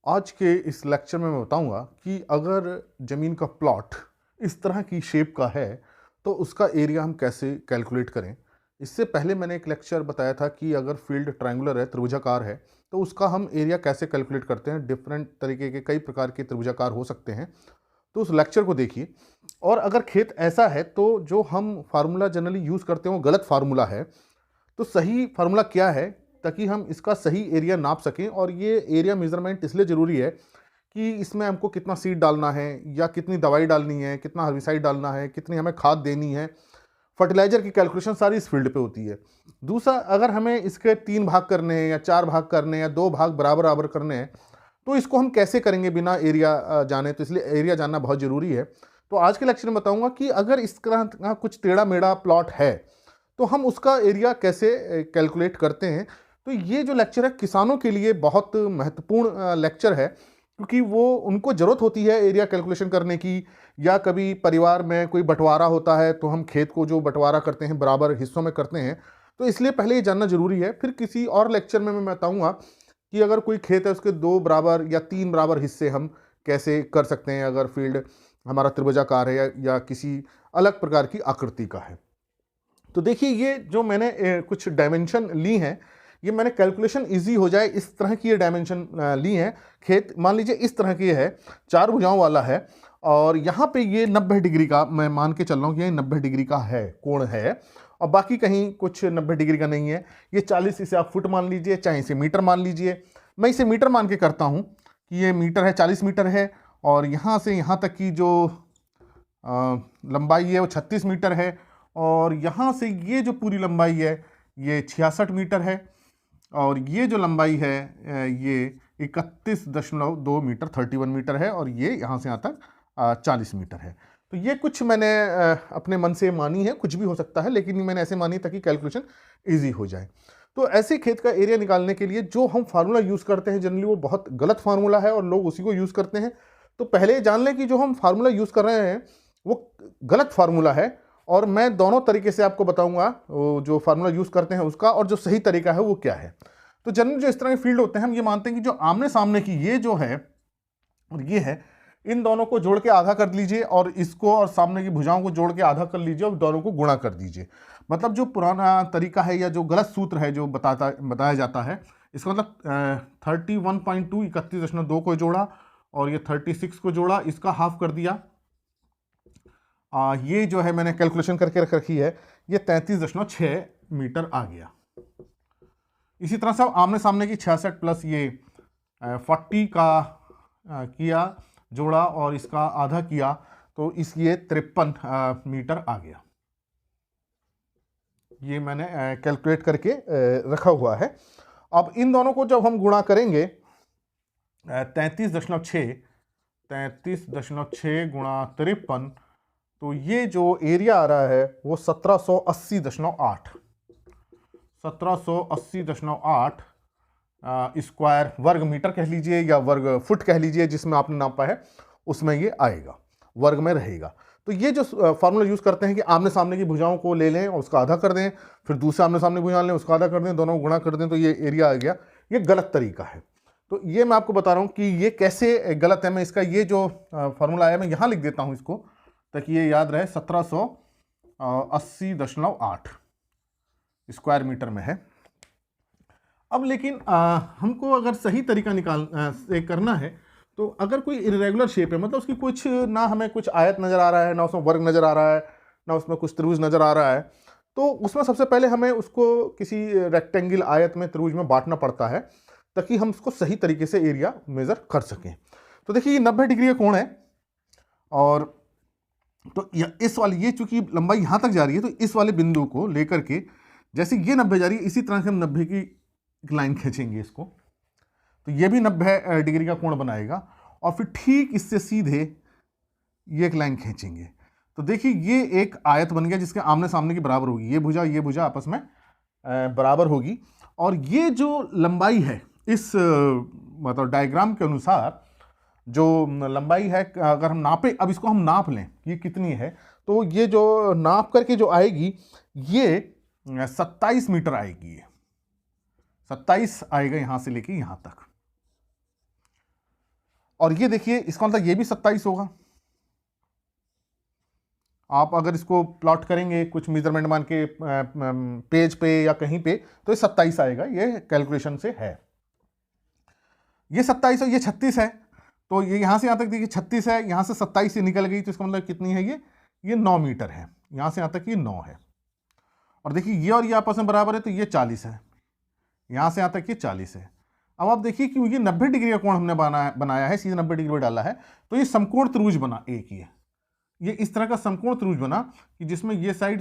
आज के इस लेक्चर में मैं बताऊंगा कि अगर ज़मीन का प्लॉट इस तरह की शेप का है तो उसका एरिया हम कैसे कैलकुलेट करें। इससे पहले मैंने एक लेक्चर बताया था कि अगर फील्ड ट्रायंगुलर है, त्रिभुजाकार है, तो उसका हम एरिया कैसे कैलकुलेट करते हैं। डिफरेंट तरीके के कई प्रकार के त्रिभुजाकार हो सकते हैं, तो उस लेक्चर को देखिए। और अगर खेत ऐसा है तो जो हम फार्मूला जनरली यूज़ करते हैं वो गलत फार्मूला है। तो सही फार्मूला क्या है ताकि हम इसका सही एरिया नाप सकें। और ये एरिया मेजरमेंट इसलिए ज़रूरी है कि इसमें हमको कितना सीड डालना है या कितनी दवाई डालनी है, कितना हर्बिसाइड डालना है, कितनी हमें खाद देनी है, फर्टिलाइजर की कैलकुलेशन सारी इस फील्ड पे होती है। दूसरा, अगर हमें इसके 3 भाग करने हैं या 4 भाग करने हैं या 2 भाग बराबर बराबर करने हैं, तो इसको हम कैसे करेंगे बिना एरिया जाने। तो इसलिए एरिया जानना बहुत ज़रूरी है। तो आज के लेक्चर में बताऊंगा कि अगर इस तरह का कुछ टेढ़ा मेढ़ा प्लॉट है तो हम उसका एरिया कैसे कैलकुलेट करते हैं। तो ये जो लेक्चर है किसानों के लिए बहुत महत्वपूर्ण लेक्चर है, क्योंकि वो उनको ज़रूरत होती है एरिया कैलकुलेशन करने की। या कभी परिवार में कोई बंटवारा होता है तो हम खेत को जो बंटवारा करते हैं बराबर हिस्सों में करते हैं, तो इसलिए पहले ये जानना ज़रूरी है। फिर किसी और लेक्चर में मैं बताऊंगा कि अगर कोई खेत है उसके 2 बराबर या 3 बराबर हिस्से हम कैसे कर सकते हैं अगर फील्ड हमारा त्रिभुजाकार है या किसी अलग प्रकार की आकृति का है। तो देखिए, ये जो मैंने कुछ डायमेंशन ली हैं, ये मैंने कैलकुलेशन इजी हो जाए इस तरह की ये डायमेंशन ली हैं। खेत मान लीजिए इस तरह की है, 4 भुजाओं वाला है, और यहाँ पे ये 90 डिग्री का मैं मान के चल रहा हूँ कि ये 90 डिग्री का है, कोण है। और बाकी कहीं कुछ 90 डिग्री का नहीं है। ये 40, इसे आप फुट मान लीजिए, चाहे इसे मीटर मान लीजिए। मैं इसे मीटर मान के करता हूँ कि ये मीटर है, 40 मीटर है। और यहाँ से यहाँ तक की जो लंबाई है वो 36 मीटर है। और यहाँ से ये जो पूरी लंबाई है ये 66 मीटर है। और ये जो लंबाई है ये 31.2 मीटर, 31 मीटर है। और ये यहाँ से यहाँ तक 40 मीटर है। तो ये कुछ मैंने अपने मन से मानी है, कुछ भी हो सकता है, लेकिन मैंने ऐसे मानी ताकि कैलकुलेशन ईजी हो जाए। तो ऐसे खेत का एरिया निकालने के लिए जो हम फार्मूला यूज़ करते हैं जनरली वो बहुत गलत फार्मूला है और लोग उसी को यूज़ करते हैं। तो पहले जान लें कि जो हम फार्मूला यूज़ कर रहे हैं वो गलत फार्मूला है। और मैं दोनों तरीके से आपको बताऊंगा जो फार्मूला यूज़ करते हैं उसका, और जो सही तरीका है वो क्या है। तो जनरली जो इस तरह के फील्ड होते हैं हम ये मानते हैं कि जो आमने सामने की ये जो है और ये है, इन दोनों को जोड़ के आधा कर लीजिए और इसको और सामने की भुजाओं को जोड़ के आधा कर लीजिए और दोनों को गुणा कर दीजिए। मतलब जो पुराना तरीका है या जो गलत सूत्र है जो बताया जाता है, इसका मतलब 31.2 31.2 को जोड़ा और ये 36 को जोड़ा, इसका हाफ कर दिया। ये जो है मैंने कैलकुलेशन करके रख रखी है, ये 33.6 मीटर आ गया। इसी तरह से आमने सामने की 66 प्लस ये 40 का किया जोड़ा और इसका आधा किया, तो इस ये 53 मीटर आ गया। ये मैंने कैलकुलेट करके रखा हुआ है। अब इन दोनों को जब हम गुणा करेंगे 33.6 गुणा 53, तो ये जो एरिया आ रहा है वो 1780.8 1780.8 स्क्वायर वर्ग मीटर कह लीजिए या वर्ग फुट कह लीजिए, जिसमें आपने नापा है उसमें ये आएगा, वर्ग में रहेगा। तो ये जो फार्मूला यूज़ करते हैं कि आमने सामने की भुजाओं को ले लें और उसका आधा कर दें, फिर दूसरे आमने सामने भुजा लें उसका आधा कर दें, दोनों को गुणा कर दें तो ये एरिया आ गया, ये गलत तरीका है। तो ये मैं आपको बता रहा हूँ कि ये कैसे गलत है। मैं इसका ये जो फार्मूला है मैं यहाँ लिख देता हूँ इसको, ताकि ये याद रहे। 1780.8 स्क्वायर मीटर में है। अब लेकिन हमको अगर सही तरीका से करना है, तो अगर कोई इरेगुलर शेप है, मतलब उसकी कुछ ना हमें कुछ आयत नज़र आ रहा है, ना उसमें वर्ग नज़र आ रहा है, ना उसमें कुछ त्रिभुज नज़र आ रहा है, तो उसमें सबसे पहले हमें उसको किसी रेक्टेंगल आयत में, त्रिभुज में बांटना पड़ता है ताकि हम उसको सही तरीके से एरिया मेज़र कर सकें। तो देखिए ये 90 डिग्री का कोण है, और तो इस वाली ये चूंकि लंबाई यहाँ तक जा रही है, तो इस वाले बिंदु को लेकर के जैसे ये 90 जा रही है, इसी तरह से हम 90 की एक लाइन खींचेंगे इसको, तो ये भी 90 डिग्री का कोण बनाएगा। और फिर ठीक इससे सीधे ये एक लाइन खींचेंगे, तो देखिए ये एक आयत बन गया जिसके आमने सामने की बराबर होगी। ये भुजा आपस में बराबर होगी। और ये जो लंबाई है इस मतलब डायग्राम के अनुसार जो लंबाई है, अगर हम नापे, अब इसको हम नाप लें ये कितनी है, तो ये जो नाप करके जो आएगी ये 27 मीटर आएगी। ये 27 आएगा यहाँ से लेके यहाँ तक। और ये देखिए इसका मतलब ये भी 27 होगा। आप अगर इसको प्लॉट करेंगे कुछ मेजरमेंट मान के पेज पे या कहीं पे, तो ये 27 आएगा, ये कैलकुलेशन से है। ये 27 और ये 36 है, तो ये यहाँ से यहाँ तक देखिए 36 है, यहाँ से 27 से निकल गई, तो इसका मतलब कितनी है, ये 9 मीटर है। यहाँ से यहाँ तक ये 9 है। और देखिए ये और ये आपस में बराबर है, तो ये 40 है, यहाँ से यहाँ तक ये 40 है। अब आप देखिए कि ये 90 डिग्री का कोण हमने बनाया है, सीधे 90 डिग्री पर डाला है, तो ये समकोण त्रिभुज बना एक। ये इस तरह का समकोण त्रिभुज बना कि जिसमें ये साइड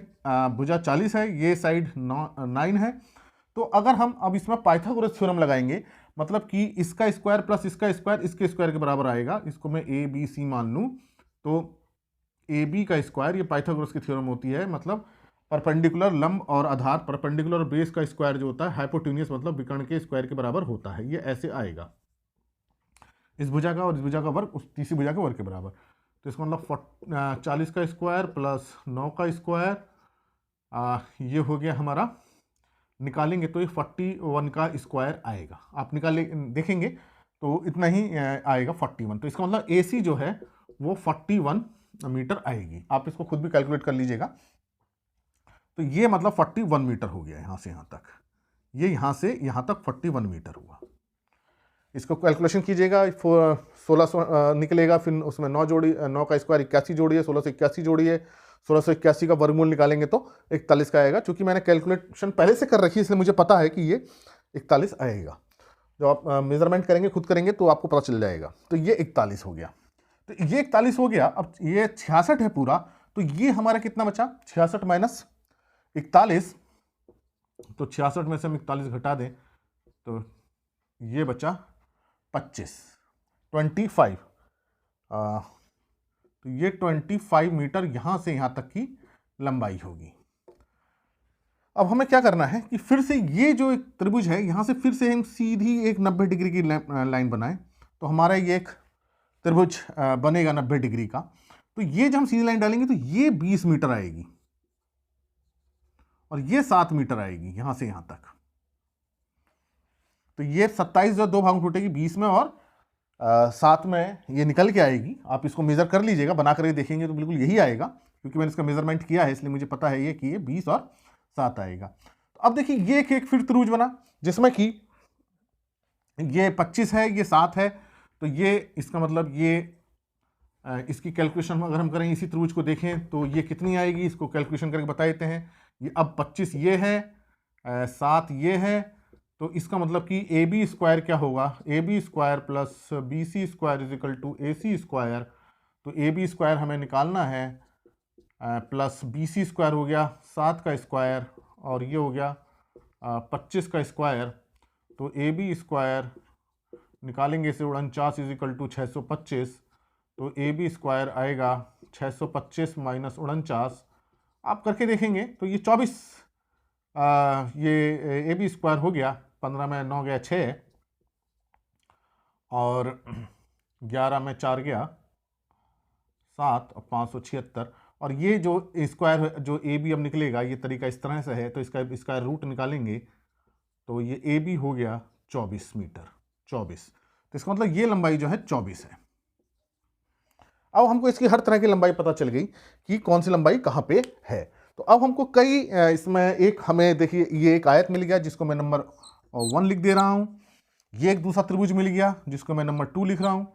भुजा 40 है, ये साइड 9 है। तो अगर हम अब इसमें पाइथागोरस थ्योरम लगाएंगे, मतलब कि इसका स्क्वायर प्लस इसका स्क्वायर इसके स्क्वायर के बराबर आएगा, इसको मैं ए बी सी मान लूँ, तो ए बी का स्क्वायर, ये पाइथागोरस की थ्योरम होती है, मतलब परपेंडिकुलर लंब और आधार, परपेंडिकुलर और बेस का स्क्वायर जो होता है हाइपोटेन्यूस मतलब विकर्ण के स्क्वायर के बराबर होता है। ये ऐसे आएगा, इस भुजा का और इस भुजा का वर्ग उस तीसरी भुजा के वर्ग के बराबर। तो इसका मतलब 40 का स्क्वायर प्लस 9 का स्क्वायर, ये हो गया हमारा, निकालेंगे तो ये 41 का स्क्वायर आएगा। आप निकाले देखेंगे तो इतना ही आएगा 41। तो इसका मतलब AC जो है वो 41 मीटर आएगी। आप इसको खुद भी कैलकुलेट कर लीजिएगा। तो ये मतलब 41 मीटर हो गया यहाँ से यहाँ तक, ये यहाँ से यहाँ तक 41 मीटर हुआ। इसको कैलकुलेशन कीजिएगा, 1600 निकलेगा, फिर उसमें 9 जोड़ी, 9 का स्क्वायर 81 जोड़िए, 16 से 81 जोड़िए, 1681 का वर्गमूल निकालेंगे तो 41 का आएगा। चूंकि मैंने कैलकुलेशन पहले से कर रखी है इसलिए मुझे पता है कि ये 41 आएगा। जब आप मेजरमेंट करेंगे खुद करेंगे तो आपको पता चल जाएगा। तो ये 41 हो गया, तो ये 41 हो गया। अब ये 66 है पूरा, तो ये हमारा कितना बचा, 66 माइनस 41, तो 66 में से हम 41 घटा दें तो ये बचा 25। तो ये 25 मीटर यहाँ से यहाँ तक की लंबाई होगी। अब हमें क्या करना है कि फिर से ये जो एक त्रिभुज है यहाँ से फिर से हम सीधी एक 90 डिग्री की लाइन बनाएं, तो हमारा ये एक त्रिभुज बनेगा 90 डिग्री का। तो ये जब हम सीधी लाइन डालेंगे तो ये 20 मीटर आएगी और ये 7 मीटर आएगी यहाँ से यहाँ तक। तो ये 27 जो 2 भागों में टूटेगी, 20 में और 7 में ये निकल के आएगी। आप इसको मेज़र कर लीजिएगा, बना करके देखेंगे तो बिल्कुल यही आएगा, क्योंकि मैंने इसका मेजरमेंट किया है इसलिए मुझे पता है ये कि ये 20 और 7 आएगा। तो अब देखिए ये एक फिर त्रिभुज बना जिसमें कि ये 25 है, ये 7 है, तो ये इसका मतलब ये इसकी कैलकुलेशन अगर हम करें इसी त्रिभुज को देखें तो ये कितनी आएगी, इसको कैलकुलेशन करके बता देते हैं। ये अब 25 ये है, 7 ये है, तो इसका मतलब कि ए बी स्क्वायर क्या होगा, A B square plus B C square is equal to A C square. तो ए बी स्क्वायर हमें निकालना है, प्लस बी सी स्क्वायर हो गया 7 का स्क्वायर और ये हो गया 25 का स्क्वायर। तो ए बी स्क्वायर निकालेंगे इसे 49 इज इक्वल टू 625। तो ए बी स्क्वायर आएगा 625 माइनस 49, आप करके देखेंगे तो ये 24, ये ए बी स्क्वायर हो गया, 15 में 9 गया 6 और 11 में 4 गया 7 और 576। और ये जो स्क्वायर जो ए बी अब निकलेगा ये तरीका इस तरह से है, तो इसका रूट निकालेंगे तो ये ए बी हो गया 24 मीटर, 24। तो इसका मतलब ये लंबाई जो है 24 है। अब हमको इसकी हर तरह की लंबाई पता चल गई कि कौन सी लंबाई कहाँ पे है। तो अब हमको कई इसमें एक हमें देखिए ये एक आयत मिल गया जिसको मैं नंबर 1 लिख दे रहा हूँ। ये एक दूसरा त्रिभुज मिल गया जिसको मैं नंबर 2 लिख रहा हूँ।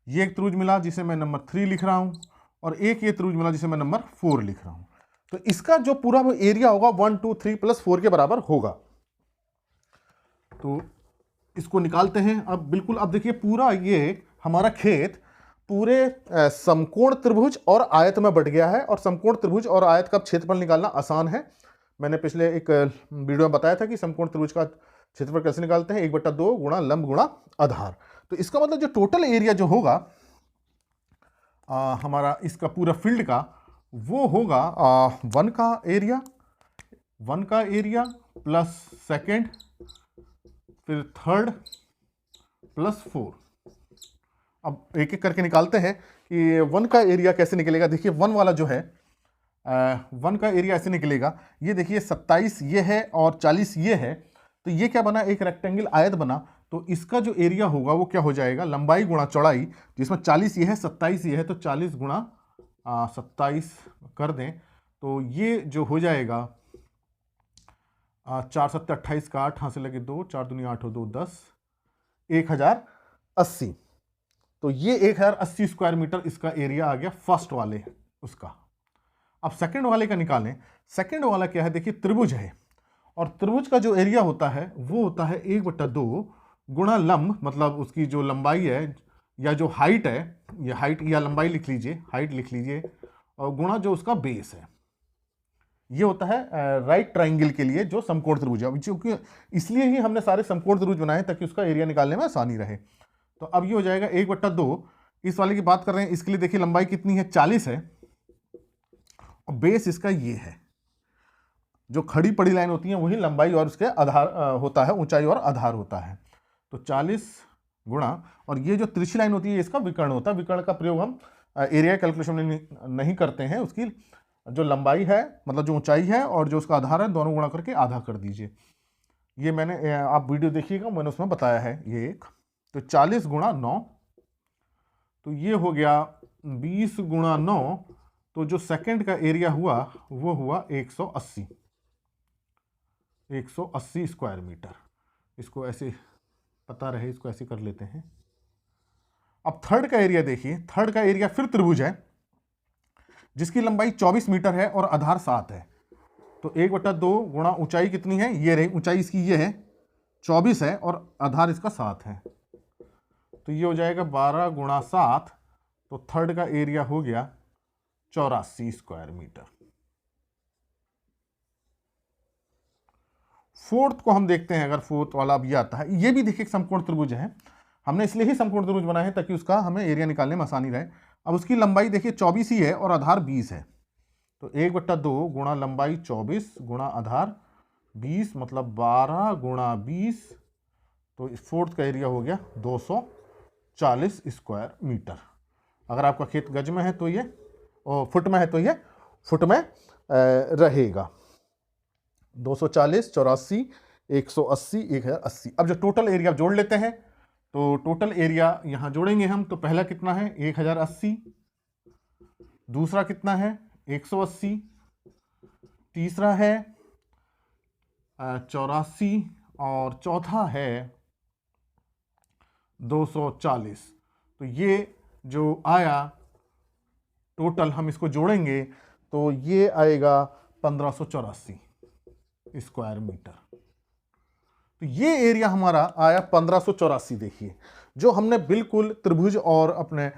ये एक त्रिभुज मिला जिसे मैं नंबर 3 लिख रहा हूँ और एक ये त्रिभुज मिला जिसे मैं नंबर 4 लिख रहा हूँ। तो इसका जो पूरा एरिया होगा 1 2 3 प्लस 4 के बराबर होगा। तो इसको निकालते हैं अब बिल्कुल। अब देखिए पूरा ये हमारा खेत पूरे समकोण त्रिभुज और आयत में बट गया है और समकोण त्रिभुज और आयत का क्षेत्रफल निकालना आसान है। मैंने पिछले एक वीडियो में बताया था कि समकोण त्रिभुज का क्षेत्रफल कैसे निकालते हैं, 1/2 गुणा लंब गुणा आधार। तो इसका मतलब जो टोटल एरिया जो होगा हमारा इसका पूरा फील्ड का वो होगा 1 का एरिया प्लस सेकेंड फिर थर्ड प्लस 4। अब एक एक करके निकालते हैं कि 1 का एरिया कैसे निकलेगा। देखिए 1 वाला जो है 1 का एरिया ऐसे निकलेगा, ये देखिए 27 ये है और 40 ये है, तो ये क्या बना, एक रेक्टेंगल आयत बना। तो इसका जो एरिया होगा वो क्या हो जाएगा, लंबाई गुणा चौड़ाई, जिसमें 40 ये है 27 ये है, तो 40 गुणा 27 कर दें तो ये जो हो जाएगा 4 7 28 का 8, हाँ से लगे 2, 4 दूनी 8 हो 2 10, 1080। तो ये 1080 स्क्वायर मीटर इसका एरिया आ गया फर्स्ट वाले उसका। अब सेकंड वाले का निकालें। सेकंड वाला क्या है, देखिए त्रिभुज है, और त्रिभुज का जो एरिया होता है वो होता है 1/2 गुणा लंब, मतलब उसकी जो लंबाई है या जो हाइट है, ये हाइट या लंबाई लिख लीजिए, हाइट लिख लीजिए, और गुणा जो उसका बेस है। ये होता है राइट ट्राइंगल के लिए जो समकोण त्रिभुज है, क्योंकि इसलिए ही हमने सारे समकोण त्रिभुज बनाए ताकि उसका एरिया निकालने में आसानी रहे। तो अब ये हो जाएगा 1/2। इस वाले की बात कर रहे हैं, इसके लिए देखिए लंबाई कितनी है, 40 है, और बेस इसका ये है। जो खड़ी पड़ी लाइन होती है वही लंबाई और उसके आधार होता है, ऊंचाई और आधार होता है। तो 40 गुणा, और ये जो तिरछी लाइन होती है इसका विकर्ण होता है। विकर्ण का प्रयोग हम एरिया कैलकुलेशन में नहीं करते हैं। उसकी जो लंबाई है, मतलब जो ऊंचाई है और जो उसका आधार है, दोनों गुणा करके आधा कर दीजिए। ये मैंने, आप वीडियो देखिएगा, मैंने उसमें बताया है ये एक। तो 40 गुणा 9, तो ये हो गया 20 गुणा 9, तो जो सेकंड का एरिया हुआ वो हुआ 180 स्क्वायर मीटर। इसको ऐसे पता रहे, इसको ऐसे कर लेते हैं। अब थर्ड का एरिया देखिए, थर्ड का एरिया फिर त्रिभुज है जिसकी लंबाई 24 मीटर है और आधार 7 है। तो 1/2 गुणा ऊंचाई कितनी है, ये रही ऊंचाई इसकी, ये है 24 है और आधार इसका 7 है, तो ये हो जाएगा 12 गुणा 7। तो थर्ड का एरिया हो गया 84 स्क्वायर मीटर। फोर्थ को हम देखते हैं, अगर फोर्थ वाला अब ये आता है, ये भी देखिए समकोण त्रिभुज है। हमने इसलिए ही समकोण त्रिभुज बनाए हैं ताकि उसका हमें एरिया निकालने में आसानी रहे। अब उसकी लंबाई देखिए 24 ही है और आधार 20 है। तो 1/2 गुणा लंबाई 24 गुणा आधार 20, मतलब 12 गुणा 20। तो इस फोर्थ का एरिया हो गया 240 स्क्वायर मीटर। अगर आपका खेत गज में है तो ये, और फुट में है तो ये फुट में रहेगा। 240, 84, 180, 1080। अब जो टोटल एरिया जोड़ लेते हैं, तो टोटल एरिया यहां जोड़ेंगे हम। तो पहला कितना है 1080, दूसरा कितना है 180, तीसरा है 84, और चौथा है 240। तो ये जो आया टोटल, हम इसको जोड़ेंगे तो ये आएगा 1584 स्क्वायर मीटर। तो ये एरिया हमारा आया 1584। देखिए जो हमने बिल्कुल त्रिभुज और अपने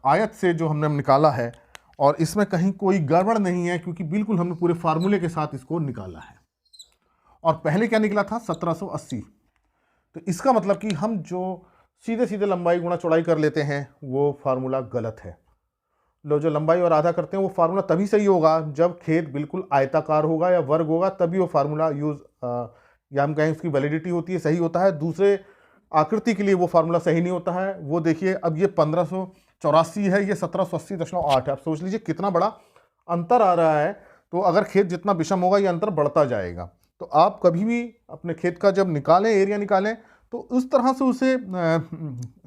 आयत से जो हमने निकाला है, और इसमें कहीं कोई गड़बड़ नहीं है क्योंकि बिल्कुल हमने पूरे फार्मूले के साथ इसको निकाला है। और पहले क्या निकला था 1780। तो इसका मतलब कि हम जो सीधे सीधे लंबाई गुणा चौड़ाई कर लेते हैं वो फार्मूला गलत है। लो, जो लंबाई और आधा करते हैं वो फार्मूला तभी सही होगा जब खेत बिल्कुल आयताकार होगा या वर्ग होगा, तभी वो फार्मूला यूज या हम कहें उसकी वैलिडिटी होती है, सही होता है। दूसरे आकृति के लिए वो फार्मूला सही नहीं होता है। वो देखिए, अब ये 1584 है, ये 1780.8 है। आप सोच लीजिए कितना बड़ा अंतर आ रहा है। तो अगर खेत जितना विषम होगा ये अंतर बढ़ता जाएगा। तो आप कभी भी अपने खेत का जब निकालें, एरिया निकालें, तो उस तरह से उसे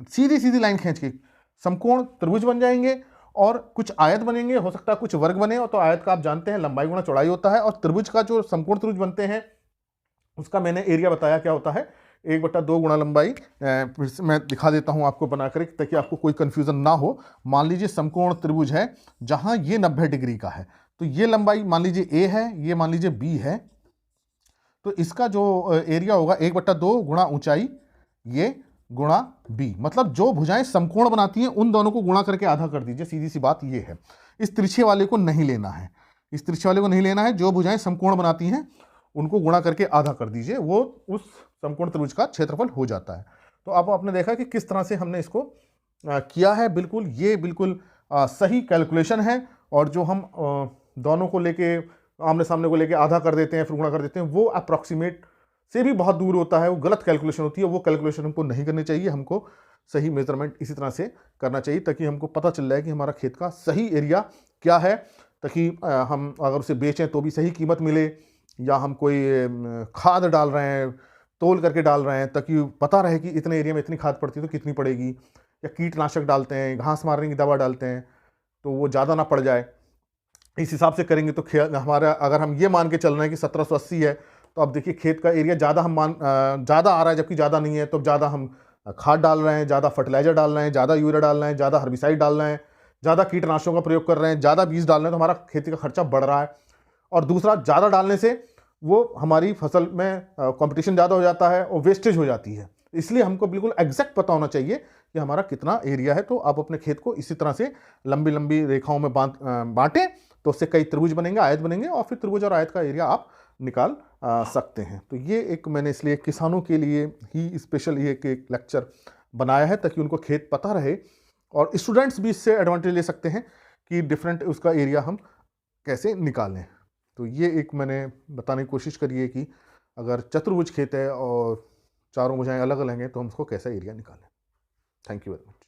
सीधी सीधी लाइन खींच के समकोण त्रिभुज बन जाएंगे और कुछ आयत बनेंगे। हो सकता है कुछ वर्ग बने, और तो आयत का आप जानते हैं लंबाई गुणा चौड़ाई होता है, और त्रिभुज का जो समकोण त्रिभुज बनते हैं उसका मैंने एरिया बताया क्या होता है, 1/2 गुणा लंबाई। फिर से मैं दिखा देता हूं आपको बना कर ताकि आपको कोई कंफ्यूजन ना हो। मान लीजिए समकोण त्रिभुज है जहां ये 90 डिग्री का है, तो ये लंबाई मान लीजिए ए है, ये मान लीजिए बी है। तो इसका जो एरिया होगा 1/2 गुणा ऊंचाई ये गुणा बी, मतलब जो भुजाएं समकोण बनाती हैं उन दोनों को गुणा करके आधा कर दीजिए। सीधी सी बात ये है। इस तिरछे वाले को नहीं लेना है, इस तिरछे वाले को नहीं लेना है। जो भुजाएं समकोण बनाती हैं उनको गुणा करके आधा कर दीजिए, वो उस समकोण त्रिभुज का क्षेत्रफल हो जाता है। तो अब आपने देखा कि किस तरह से हमने इसको किया है। बिल्कुल ये बिल्कुल सही कैलकुलेशन है। और जो हम दोनों को लेके आमने सामने को लेके आधा कर देते हैं फिर गुणा कर देते हैं, वो अप्रॉक्सीमेट से भी बहुत दूर होता है, वो गलत कैलकुलेशन होती है। वो कैलकुलेशन हमको नहीं करनी चाहिए। हमको सही मेजरमेंट इसी तरह से करना चाहिए ताकि हमको पता चल जाए कि हमारा खेत का सही एरिया क्या है, ताकि हम अगर उसे बेचें तो भी सही कीमत मिले, या हम कोई खाद डाल रहे हैं तोल करके डाल रहे हैं ताकि पता रहे कि इतने एरिया में इतनी खाद पड़ती है तो कितनी पड़ेगी, या कीटनाशक डालते हैं, घास मारने की दवा डालते हैं तो वो ज़्यादा ना पड़ जाए, इस हिसाब से करेंगे तो हमारा, अगर हम ये मान के चल रहे हैं कि 1780 है, तो अब देखिए खेत का एरिया ज़्यादा ज़्यादा आ रहा है जबकि ज़्यादा नहीं है, तो ज़्यादा हम खाद डाल रहे हैं, ज़्यादा फर्टिलाइजर डाल रहे हैं, ज़्यादा यूरिया डाल रहे हैं, ज़्यादा हर्बिसाइड डाल रहे हैं, ज़्यादा कीटनाशकों का प्रयोग कर रहे हैं, ज़्यादा बीज डाल रहे हैं, तो हमारा खेती का खर्चा बढ़ रहा है। और दूसरा, ज़्यादा डालने से वो हमारी फसल में कंपटीशन ज़्यादा हो जाता है और वेस्टेज हो जाती है। इसलिए हमको बिल्कुल एग्जैक्ट पता होना चाहिए कि हमारा कितना एरिया है। तो आप अपने खेत को इसी तरह से लंबी लंबी रेखाओं में बांटें, तो उससे कई त्रिभुज बनेंगे, आयत बनेंगे, और फिर त्रिभुज और आयत का एरिया आप निकाल सकते हैं। तो ये एक मैंने इसलिए किसानों के लिए ही स्पेशल ये एक लेक्चर बनाया है ताकि उनको खेत पता रहे, और स्टूडेंट्स भी इससे एडवांटेज ले सकते हैं कि डिफरेंट उसका एरिया हम कैसे निकालें। तो ये एक मैंने बताने की कोशिश करी है कि अगर चतुर्भुज खेत है और चारों भुजाएं अलग अलग हैं तो हम उसको कैसा एरिया निकालें। Thank you very much.